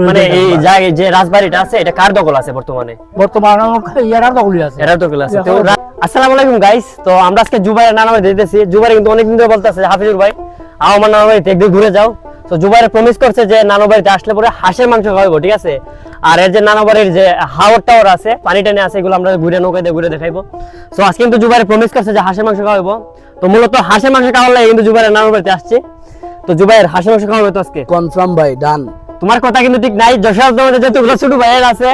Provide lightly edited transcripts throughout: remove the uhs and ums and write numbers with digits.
মানে এই জায়গায় যে রাজবাড়িটা আছে এটা কার দখল আছে বর্তমানে? বর্তমানে ইয়ারার দখলই আছে। এটার দখল আছে। তো আসসালামু আলাইকুম গাইস, তো আমরা আজকে জুবাইরের নানা বাড়ি দিতেছি। জুবাইর কিন্তু অনেকদিন ধরে বলতেছে হাফিজুর ভাই আমার নানা বাড়িতে একদিন ঘুরে যাও। তো জুবাইর প্রমিস করছে যে নানা বাড়িতে আসলে পরে হাঁসের মাংস খাওয়াবো, ঠিক আছে? আর এর যে নানা বাড়ির যে হাওয়ার টাওয়ার আছে, পানি টানি আছে, এগুলো আমরা ঘুরে নৌকা দিয়ে ঘুরে দেখাইবো। তো আজকে কিন্তু জুবাইর প্রমিস করছে যে হাঁসের মাংস খাওয়াবো। তো মূলত হাঁসের মাংস খাওয়ার লাগে কিন্তু জুবাইরের নানা বাড়িতে আসছে। তো জুবাইর হাঁসের মাংস খাওয়াবে তো আজকে? কনফার্ম ভাই, ডান। তোমার কথা কিন্তু ঠিক নাই। যশোর তোমাদের যতগুলো ছোট ভাইয়ের আছে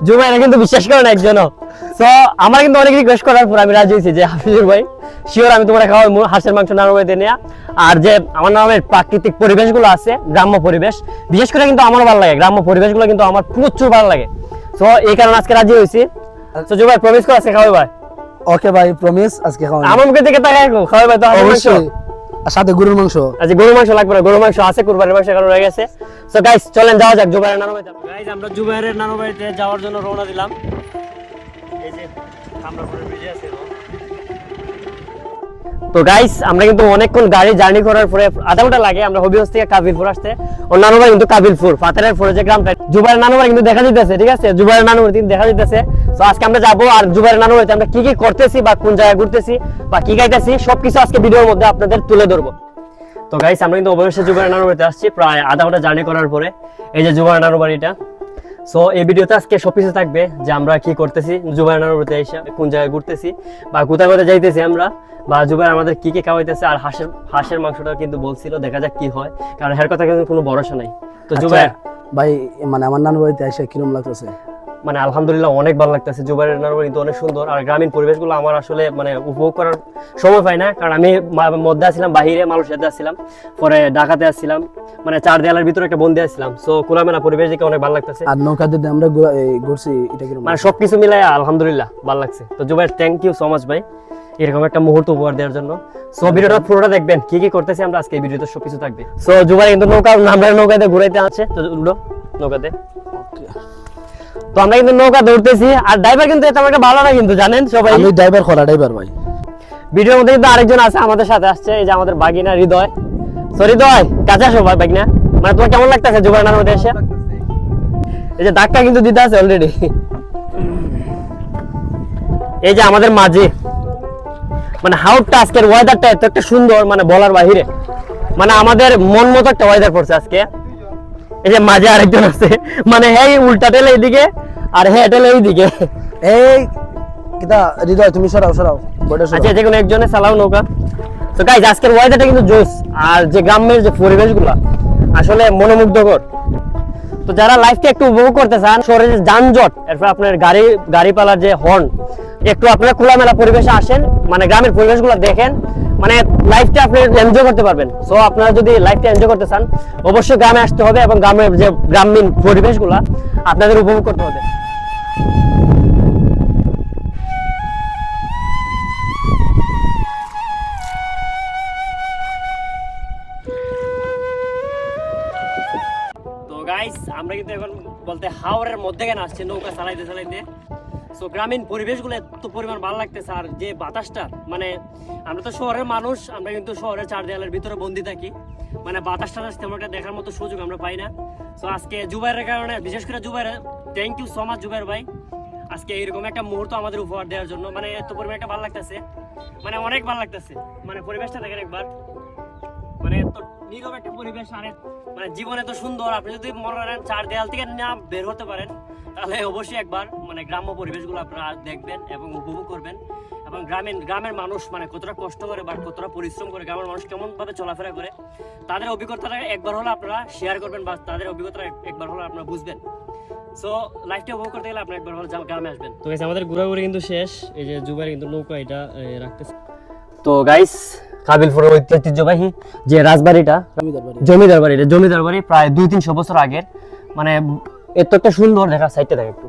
জুবাইর কিন্তু বিশ্বাস করে না একজনও। তো আমার কিন্তু অনেক রিকোয়েস্ট করার পর আমি রাজি হয়েছি যে হাফিজুর ভাই শিওর আমি তোমার খাওয়াবো হাঁসের মাংস নানা বাড়িতে নিয়ে। আর যে আমার নামের প্রাকৃতিক পরিবেশগুলো আছে, গ্রাম্য পরিবেশ বিশেষ করে কিন্তু আমার ভালো লাগে, গ্রাম্য পরিবেশগুলো কিন্তু আমার প্রচুর ভালো লাগে। তো এই কারণে আজকে রাজি হয়েছি। তো জুবাইর প্রমিস করে আজকে খাওয়াবে ভাই? ওকে ভাই, প্রমিস আজকে খাওয়াবো। আমার মুখে থেকে তাকাই খাওয়াবে ভাই? তো অবশ্যই। আর সাথে গরুর মাংস। আচ্ছা, গরুর মাংস লাগবে না, গরুর মাংস আছে, কুরবানির মাংস কারণ রয়ে গেছে। সো গাইস চলেন যাওয়া যাক জুবাইরের নানা বাড়িতে। গাইস আমরা জুবাইরের নানা বাড়িতে যাওয়ার জন্য রওনা দিলাম। এই যে আমরা পুরো ভিজে আছি। তো গাইস আমরা কিন্তু অনেকক্ষণ গাড়ি জার্নি করার পরে আধা ঘন্টা লাগে আমরা হবিগঞ্জ থেকে কাবিলপুর আসতে। ওর নানু বাড়ি কিন্তু কাবিলপুর, ফাতারের পরে যে গ্রামটা, জুবাইরের নানু বাড়ি কিন্তু দেখা যাইতেছে, ঠিক আছে? জুবাইরের নানু বাড়ি দেখা যাইতেছে। তো আজকে আমরা যাবো আর জুবাইরের নানু বাড়িতে আমরা কি কি করতেছি বা কোন জায়গায় ঘুরতেছি বা কি গাইতেছি সবকিছু আজকে ভিডিওর মধ্যে আপনাদের তুলে ধরবো। তো গাইস আমরা কিন্তু অবশ্যই জুবাইরের নানু বাড়িতে আসছি প্রায় আধা ঘন্টা জার্নি করার পরে। এই যে জুবাইরের নানু বাড়িটা। সো এই ভিডিওতে আজকে সবকিছু থাকবে যে আমরা কি করতেছি জুবাইরের নানু বাড়িতে এসে, কোন জায়গায় ঘুরতেছি বা কোথায় কোথায় যাইতেছি আমরা, বা জুবাইর আমাদের কি কি খাওয়াইতেছে। আর হাঁসের মাংসটা কিন্তু বলছিল, দেখা যাক কি হয়, কারণ এর কথা কিন্তু কোনো ভরসা নাই। তো জুবাইর ভাই মানে আমার নানু বাড়িতে এসে কিরকম লাগতেছে? মানে আলহামদুলিল্লাহ অনেক ভালো লাগতেছে। জুবাইরের নানু বাড়ি কিন্তু অনেক সুন্দর। আর গ্রামীণ পরিবেশগুলো আমার আসলে মানে উপভোগ করার সময় পাই না, কারণ আমি মধ্যে আসছিলাম, বাহিরে মালয়েশিয়াতে আসছিলাম, পরে ঢাকাতে আসছিলাম, মানে চার দেয়ালের ভিতরে একটা বন্দি আসছিলাম। সো খোলামেলা পরিবেশ দেখে অনেক ভালো লাগতেছে। আর নৌকাতে আমরা ঘুরছি, এটা কিরকম মানে সবকিছু মিলাই আলহামদুলিল্লাহ ভালো লাগছে। তো Zubair thank you so much ভাই এরকম একটা মুহূর্ত উপহার দেওয়ার জন্য। সো ভিডিওটা পুরোটা দেখবেন, কি কি করতেছি আমরা আজকে এই ভিডিওতে সবকিছু থাকবে। সো জুবাইর কিন্তু নৌকাতে ঘুরাইতে আছে, তো উঠো নৌকাতে। তো আমরা কিন্তু নৌকা ধরতেছি আর ড্রাইভার কিন্তু তেমন একটা ভালো না কিন্তু, জানেন সবাই। আমি ড্রাইভার খরা ড্রাইভার ভাই। ভিডিওর মধ্যে কিন্তু আরেকজন আছে আমাদের সাথে আসছে, এই যে আমাদের বাগিনা হৃদয়। সো হৃদয় কাছে আসো ভাই বাগিনা। মানে তোমার কেমন লাগতেছে জুবাইর নানুর মধ্যে এসে? এই যে ধাক্কা কিন্তু দিতে আছে অলরেডি। এই যে আমাদের মাঝি, মানে হাউটটা আজকের ওয়েদারটা এত একটা সুন্দর, মানে বলার বাহিরে, মানে আমাদের মন মতো একটা ওয়েদার পড়ছে আজকে। এই যে মাঝে আরেকজন আছে, মানে হ্যাঁ উল্টা টেলে এইদিকে আর হ্যাঁ টেলে এইদিকে। এই কিটা হৃদয় তুমি সরাও আচ্ছা যে কোনো একজনে চালাও নৌকা। তো গাইস আজকের ওয়েদারটা কিন্তু জোস, আর যে গ্রামের যে পরিবেশগুলো আসলে মনোমুগ্ধকর। তো যারা লাইফকে একটু উপভোগ করতে চান, শহরের যানজট, এরপর আপনার গাড়ি পালার যে হর্ন, একটু আপনারা খোলামেলা পরিবেশে আসেন, মানে গ্রামের পরিবেশগুলো দেখেন, মানে লাইফটা আপনি এনজয় করতে পারবেন। সো আপনারা যদি লাইফটা এনজয় করতে চান অবশ্যই গ্রামে আসতে হবে এবং গ্রামের যে গ্রামীণ পরিবেশগুলো আপনাদের উপভোগ করতে হবে। তো গাইস আমরা কিন্তু এখন বলতে হাওরের মধ্যে কেন আসছে নৌকা চালাইতে। সো গ্রামীণ পরিবেশগুলো এত পরিমাণ ভালো লাগতেছে। আর যে বাতাসটা, মানে আমরা তো শহরের মানুষ, আমরা কিন্তু শহরের চার দেয়ালের ভিতরে বন্দি থাকি, মানে বাতাসটা তেমন একটা দেখার মতো সুযোগ আমরা পাই না। সো আজকে জুবাইরের কারণে, বিশেষ করে Zubair, thank you so much Zubair ভাই আজকে এরকম একটা মুহূর্ত আমাদের উপহার দেওয়ার জন্য। মানে এত পরিমাণ একটা ভালো লাগতেছে, মানে অনেক ভালো লাগতেছে। মানে পরিবেশটা দেখেন একবার, মানে এত নীরব একটা পরিবেশ। আর মানে জীবন এত সুন্দর, আপনি যদি মনে করেন চার দেয়াল থেকে না বের হতে পারেন তাহলে অবশ্যই একবার মানে গ্রাম্য পরিবেশগুলো আপনারা দেখবেন এবং উপভোগ করবেন। এবং গ্রামের মানুষ মানে কতটা কষ্ট করে বা কতটা পরিশ্রম করে, গ্রামের মানুষ কেমন ভাবে চলাফেরা করে, তাদের অভিজ্ঞতাটা একবার হলে আপনারা শেয়ার করবেন বা তাদের অভিজ্ঞতা একবার হলে আপনারা বুঝবেন। সো লাইফটা উপভোগ করতে গেলে আপনারা একবার হলে গ্রামে আসবেন। তো গাইস আমাদের ঘোরাঘুরি কিন্তু শেষ। এই যে জুবাইর কিন্তু নৌকা এটা রাখতেছে। তো গাইস কাবিলপুরের ঐতিহ্যবাহী যে রাজবাড়িটা, জমিদার বাড়ি প্রায় 200-300 বছর আগের, মানে এত একটা সুন্দর দেখা, সাইডটা দেখে একটু,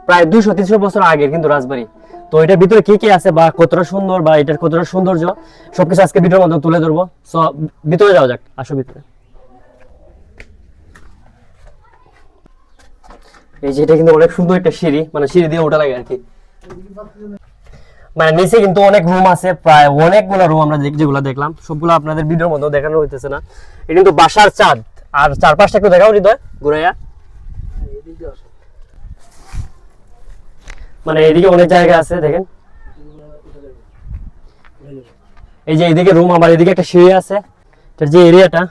প্রায় 200-300 বছর আগের কিন্তু রাজবাড়ি। তো এটার ভিতরে কি কি আছে বা কতটা সুন্দর বা এটার কতটা সৌন্দর্য সবকিছু আজকে ভিডিওর মধ্যে তুলে ধরবো। সো ভিতরে যাওয়া যাক, আসো ভিতরে। এই যে এটা কিন্তু অনেক সুন্দর একটা সিঁড়ি, মানে সিঁড়ি দিয়ে ওঠা লাগে আর কি। মানে নিচে কিন্তু অনেক রুম আছে, প্রায় অনেকগুলো রুম আমরা যেগুলো দেখলাম সবগুলো আপনাদের ভিডিওর মধ্যে দেখানো হইতেছে না। এটা কিন্তু বাসার চাঁদ, আর চারপাশটা একটু দেখাও হৃদয় ঘুরাইয়া। মানে এদিকে অনেক জায়গা আছে দেখেন, এই যে এদিকে রুম, আবার এদিকে একটা সিঁড়ি আছে। এটার যে এরিয়াটা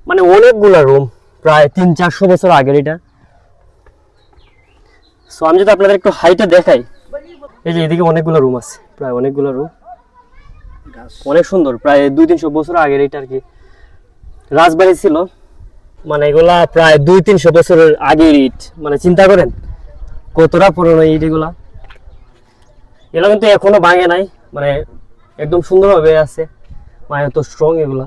মানে অনেকগুলা রুম, প্রায় 300-400 বছর আগের এটা। সো আমি যদি আপনাদের একটু হাইটা দেখাই, এই যে এদিকে অনেকগুলো রুম আছে, প্রায় অনেকগুলো রুম, অনেক সুন্দর, প্রায় 200-300 বছর আগের এটা আর কি রাজবাড়ি ছিল। মানে এগুলা প্রায় 200-300 বছরের আগের ইট, মানে চিন্তা করেন কতটা পুরনো ইট এগুলা। এগুলো কিন্তু এখনো ভাঙে নাই, মানে একদম সুন্দরভাবে আছে, মানে এত স্ট্রং এগুলা।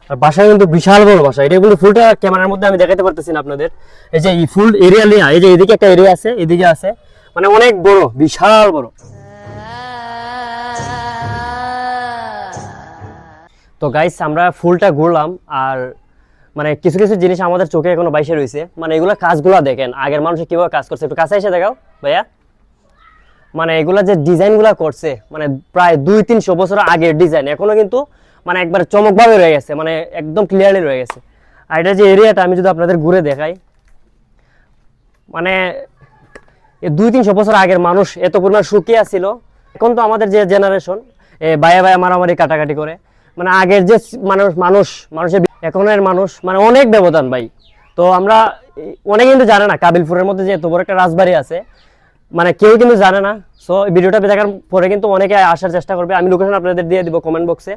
আর বাসা কিন্তু বিশাল বড় বাসা, এটা কিন্তু ফুলটা ক্যামেরার মধ্যে আমি দেখাতে পারতেছি না আপনাদের। এই যে এই ফুল এরিয়া নিয়ে, এই যে এদিকে একটা এরিয়া আছে, এদিকে আছে, মানে অনেক বড়, বিশাল বড়। তো গাইস আমরা ফুলটা ঘুরলাম, আর মানে কিছু কিছু জিনিস আমাদের চোখে এখনো বাইসে রয়েছে। মানে এগুলা কাজগুলা দেখেন, আগের মানুষ কিভাবে কাজ করছে, একটু কাছে এসে দেখাও ভাইয়া। মানে এগুলা যে ডিজাইনগুলা করছে, মানে প্রায় 200-300 বছর আগের ডিজাইন, এখনো কিন্তু মানে একবার চমকভাবে রয়ে গেছে, মানে একদম ক্লিয়ারলি রয়ে গেছে। আর এটা যে এরিয়াটা আমি যদি আপনাদের ঘুরে দেখাই, মানে 200-300 বছর আগের মানুষ এত পরিমাণ সুখিয়া ছিল। এখন তো আমাদের যে জেনারেশন বায়া বায়া মারামারি কাটাকাটি করে, মানে আগের যে মানুষের এখনের মানুষ মানে অনেক ব্যবধান ভাই। তো আমরা অনেকে কিন্তু জানে না কাবিলপুরের মধ্যে যে এত বড় একটা রাজবাড়ি আছে, মানে কেউ কিন্তু জানে না। সো ভিডিওটা দেখার পরে কিন্তু অনেকে আসার চেষ্টা করবে, আমি লোকেশন আপনাদের দিয়ে দিব কমেন্ট বক্সে।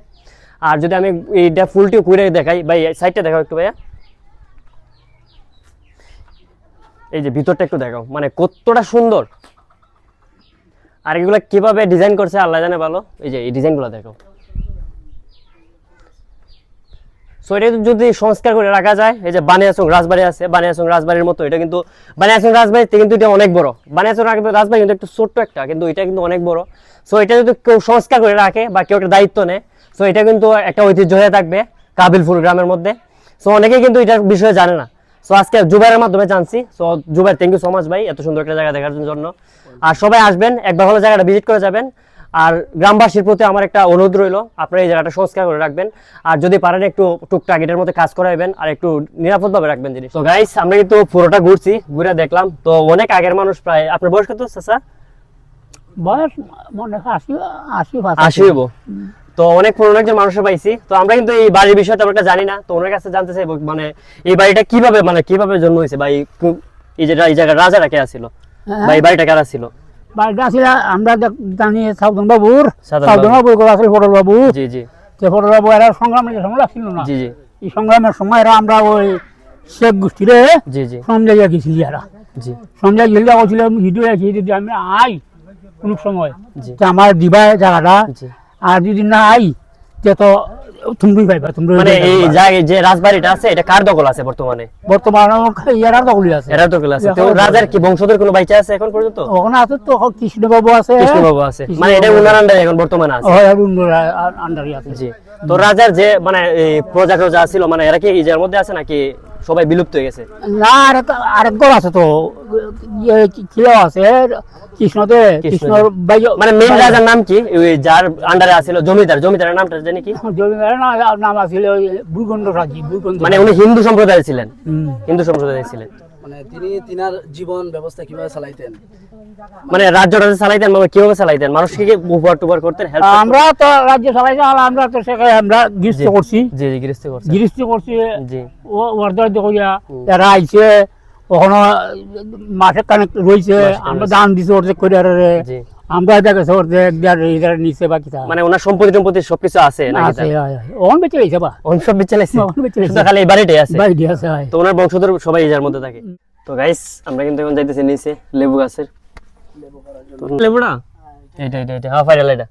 আর যদি আমি এইটা ফুলটিও ঘুরে দেখাই ভাই, সাইডটা দেখাও একটু ভাইয়া, এই যে ভিতরটা একটু দেখাও, মানে কতটা সুন্দর। আর এগুলো কিভাবে ডিজাইন করছে আল্লাহ জানে ভালো, এই যে এই ডিজাইনগুলো দেখো। সো এটা যদি সংস্কার করে রাখা যায়, এই যে বানিয়াচং রাজবাড়ি আছে, বানিয়াচং রাজবাড়ির মতো এটা কিন্তু, বানিয়াচং রাজবাড়িতে কিন্তু এটা অনেক বড়। বানিয়াচং রাজবাড়ি কিন্তু একটু ছোট্ট একটা, কিন্তু এটা কিন্তু অনেক বড়। সো এটা যদি কেউ সংস্কার করে রাখে বা কেউ একটা দায়িত্ব নেয়, সো এটা কিন্তু একটা ঐতিহ্য হয়ে থাকবে কাবিলপুর গ্রামের মধ্যে। সো অনেকেই কিন্তু এটার বিষয়ে জানে না। সো আজকে জুবাইরের মাধ্যমে জানছি। So Zubair, thank you so much ভাই, এত সুন্দর একটা জায়গা দেখার জন্য। আর সবাই আসবেন, একবার হলে জায়গাটা ভিজিট করে যাবেন। আর গ্রামবাসীর প্রতি আমার একটা অনুরোধ রইল, আপনারা এই জায়গাটা সংস্কার করে রাখবেন। আর যদি পারেন একটু টুকটাক এটার মধ্যে কাজ করাইবেন, আর একটু নিরাপদভাবে রাখবেন জিনিস। তো গাইস আমরা কিন্তু পুরোটা ঘুরছি, ঘুরে দেখলাম। তো অনেক আগের মানুষ, প্রায় আপনার বয়স কত চাচা? বয়স মনে হয় 80 হইব। তো অনেক পুরনো একজন মানুষের পাইছি। তো আমরা কিন্তু এই বাড়ির বিষয়ে তেমন একটা জানি না, তো ওনার কাছে জানতে চাইবো মানে এই বাড়িটা কিভাবে জন্ম হয়েছে, বা এই জায়গা রাজারা কে ছিল, বা এই বাড়িটা কারা ছিল? বাড়িটা ছিল আমরা জানি সাউদন বাবুর ছিল পটল বাবু। জি জি। পটল বাবু এরা সংগ্রামের সময় ছিল না, জি জি। এই সংগ্রামের সময় এরা আমরা ওই শেখ গোষ্ঠীরে জি জি সমঝাইয়া গেছিল, এরা জি সমঝাই গেলে বলছিল যদি আমি আই কোন সময় জি আমার দিবা জায়গাটা, জি। আর যদি না আই তো তুমি পাইবা। তুমি মানে এই জায়গায় যে রাজবাড়িটা আছে এটা কার দখল আছে বর্তমানে? বর্তমানে এরা দখলে আছে, এরা দখল আছে। তো রাজার কি বংশধর কোনো বাইচা আছে এখন পর্যন্ত? ওখানে আছে তো কৃষ্ণবাবু আছে, কৃষ্ণবাবু আছে, মানে এটা উনার আন্ডারে এখন বর্তমানে আছে। আন্ডারে আছে। জি। তো রাজার যে মানে এই প্রজা টজা ছিল, মানে এরা কি এই জায়গার মধ্যে আছে নাকি সবাই বিলুপ্ত হয়ে গেছে? না, আরেক ঘর আছে তো, কিও আছে কৃষ্ণতে, কৃষ্ণর মানে মেইন রাজার নাম কি, ওই যার আন্ডারে আছিল জমিদারের নামটা জানি কি? জমিদারের নাম আছিল বুলগন্ড রাজি। মানে উনি হিন্দু সম্প্রদায়ের ছিলেন, হিন্দু সম্প্রদায়ের ছিলেন। মানে তিনার জীবন ব্যবস্থা কিভাবে চালাইতেন, মানে রাজ্যটা চালাইতেন, মানে কিভাবে চালাইতেন, মানুষকে কি উপহার টুপার করতেন? আমরা তো রাজ্য চালাইছি, আমরা তো সেখানে আমরা গৃহস্থ করছি। জি জি, গৃহস্থ করছি। জি। ও অর্ধ করিয়া এরা আইছে, ওখানে মাঠে কানেক্ট রয়েছে, আমরা দান দিছি অর্ধেক করে। জি। আমরা দেখেছি অর্ধেক নিচে বাকি মানে ওনার সম্পত্তি টম্পত্তি সবকিছু আছে নাকি? ওখান বেঁচে গেছে বা সব বেঁচে লাইছে, শুধু খালি এই বাড়িটাই আছে। বাড়ি আছে। তো ওনার বংশধর সবাই এই জায়গার মধ্যে থাকে। তো গাইস আমরা কিন্তু এখন যাইতেছি নিচে লেবু গাছের, লেবুটা এটা ফাইনাল এটা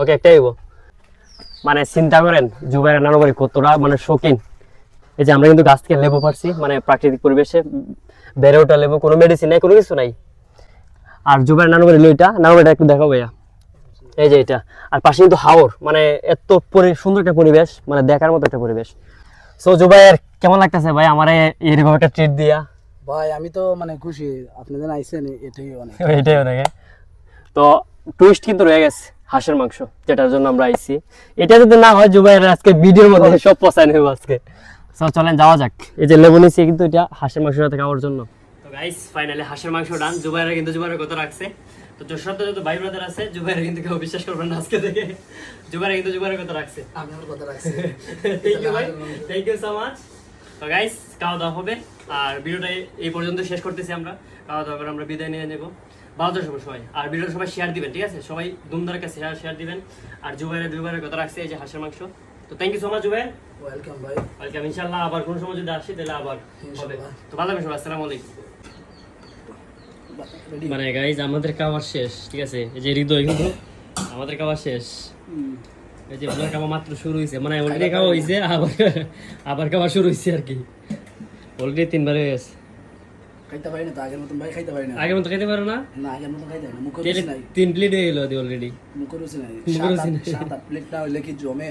ওকে একটাই হইব। মানে চিন্তা করেন জুবাইরের নানু বাড়ি কতটা মানে শৌখিন। এই যে আমরা কিন্তু গাছ থেকে লেবু পারছি, মানে প্রাকৃতিক পরিবেশে বেড়ে ওঠা লেবু, কোনো মেডিসিন নাই, কোনো কিছু নাই। আর জুবাইরের নানু বাড়ি নানু বাড়িটা একটু দেখাবো ভাইয়া, এই যে এটা। আর পাশে কিন্তু হাওর, মানে এত সুন্দর একটা পরিবেশ, মানে দেখার মতো একটা পরিবেশ। সো জুবাইর কেমন লাগতেছে ভাই আমার এরকম একটা ট্রিট দিয়া? ভাই আমি তো মানে খুশি, আপনাদের আইছেন এটাই অনেক। এটাই অনেক। তো টুইস্ট কিন্তু রয়ে গেছে হাঁসের মাংস, যেটার জন্য আমরা আইছি। এটা যদি না হয় জুবাইর আজকে ভিডিওর মধ্যে সব পছাই নেব আজকে। চলেন যাওয়া যাক। এই যে লেবু নিচ্ছি কিন্তু এটা হাঁসের মাংসের সাথে খাওয়ার জন্য। তো গাইস ফাইনালি হাঁসের মাংস ডান। জুবাইরা কিন্তু জুবাইরের কথা রাখছে। তো যশোর যত ভাই ব্রাদার আছে জুবাইরা কিন্তু কেউ বিশ্বাস করবেন না আজকে থেকে। জুবাইরা কিন্তু জুবাইরের কথা রাখছে। আমি আমার কথা রাখছি। থ্যাংক ইউ ভাই, থ্যাংক ইউ সো মাচ। তো গাইস খাওয়া দাওয়া হবে আর ভিডিওটা এই পর্যন্ত শেষ করতেছি আমরা। খাওয়া দাওয়া করে আমরা বিদায় নিয়ে নেবো। ভালো থাকবেন সবাই আর ভিডিওটা সবাই শেয়ার দিবেন, ঠিক আছে? সবাই ধুমধার কাছে শেয়ার দিবেন। আর জুবাইরের কথা রাখছে এই যে হাঁসের মাংস। তো thank you so much Zubair. Welcome ভাই। ওয়েলকাম, ইনশাআল্লাহ আবার কোন সময় যদি আসি তাহলে আবার হবে। তো ভালো থাকবেন সবাই, আসসালামু আলাইকুম। মানে গাইজ আমাদের খাওয়া শেষ, ঠিক আছে? এই যে হৃদয় কিন্তু আমাদের খাওয়া শেষ। এই যে আপনার খাওয়া মাত্র শুরু হয়েছে, মানে অলরেডি খাওয়া হয়েছে, আবার খাওয়া শুরু হয়েছে আর কি। অলরেডি 3 বার হয়ে গেছে। খাইতে পারি না তো আগের মতন ভাই, খাইতে পারি না। আগের মতো খেতে পারো না? না আগের মতন খাইতে পারি না, মুখে রুচি নাই। 3 প্লেট হয়ে গেল অলরেডি। মুখে রুচি নাই। মুখে রুচি নাই। 7-8 প্লেট না হইলে কি জমে?